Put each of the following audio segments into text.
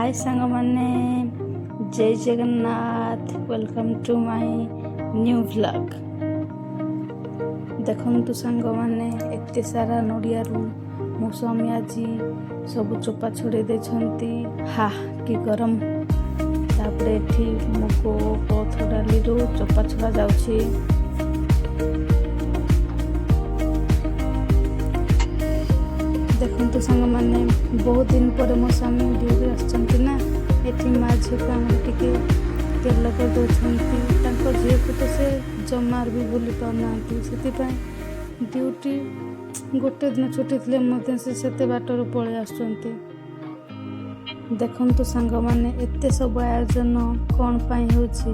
हाय सांग मैंने जय Jagannath welcome to my new vlog. देखु सांग मैंने एत सारा नड़िया मो स्वामी आज सब चोपा छड़े देछंती। हा कि गरम तापरे एठी मुग कोथ डाली चोपा छड़ा जाउछि। देखु सांग मैंने बहुत दिन पर मो स्वामी ड्यूटी आसछंती ना एठी माँ झील को आम टिके तेल कर दौरान झील को तो से जमार भी भूली पाना से ड्यूटी गोटे दिन छुट्टी थे से बाटर पलि आसुँच। देखु सांग मैंने एत सब आयोजन कौन पाई होछि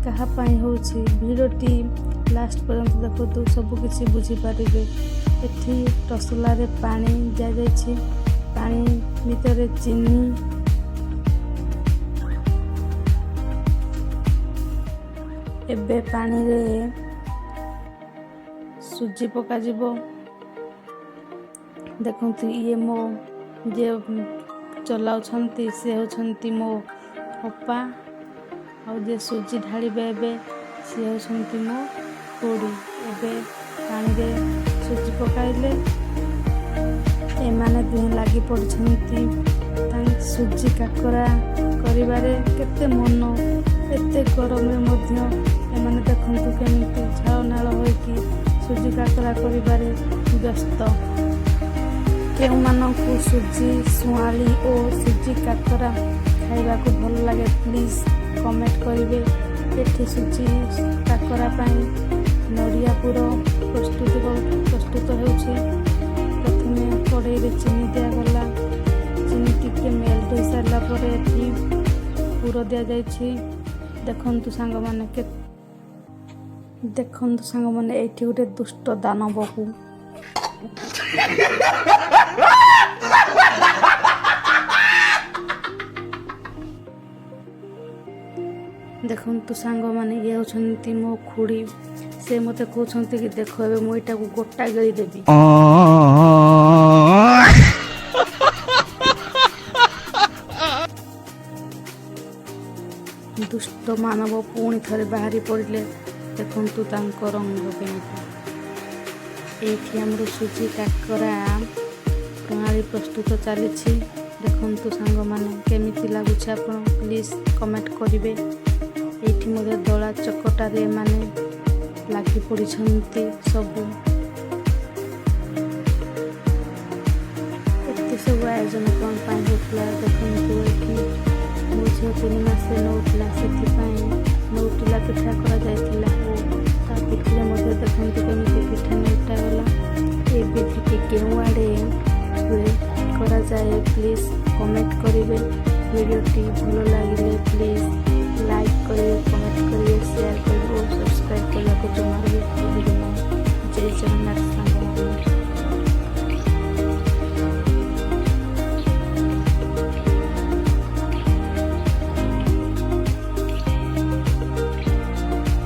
कहा पाई होछि भिडटी लास्ट पर्यंत देखु सबकिछि बुझीपारे। एठी टसलारे पानी दिया जाइछि, पानी भितर चीनी एबे पानी रे सुजी पका जिवो। देखु ये मो जे चलाउछंती से होछंती मो अपा और जे सुजी ढालिबे एबे से होछंती मो कोड़ी। एबे पानी रे सुजी पकाइले एमाने दुहे लागी पड़छंती सुजी काकरा करिबारे केते मन एते गरम रे मध्य एमाने देखंतु केमिति झाळ नाळ होइकी सुजी काकरा करिबारे व्यस्त। केउमानंकु सुजी सुआली और सुजी काकरा खाइबाकु भल लागे प्लीज कमेंट करिवे। एठी सुजी काकरा पाई नड़िया पुर प्रस्तुत होउछि। प्रथमे कड़ाई रे चीनी दिया गला, चीनी टिके मेल्ट हो सारा पर एठी पुर दिया जाइछि। देखंतु सांग माने एठी गोटे दुष्ट दानव को देखु सांग माने ये होछंती मो खुड़ी से मते कहउछंती कि देखो एबे मो इटा को गोटा गली देबी। दुष्ट मानव पुणी थरे बाहरी पड़े। देखु तांको रंग केमिति एठी हमर सुजी काकरा प्रणाली प्रस्तुत चली। देखु सांग माने केमिति लागुछि आपण प्लीज कमेंट करिवे। एठी मोर दला चकटा रे माने लागी पड़छंती सबू एते सब आयोजन कौन पाई होतला। देखंतु एठी मो झियो 3 मास नौटला नौटिला पिठा करा जायतिला ओ ता पिठले मध्ये देखंतु केमिति पिठा नौटा गला। ए विधि के केउ आडे करा जाए प्लीज कमेंट करिवे। वीडियोटी भलो लागिले प्लीज लाइक करिवे, कमेंट करिवे, शेयर करिवे और सब्सक्राइब करने को जमा भी भूलिए नहीं। जय जगन्नाथ।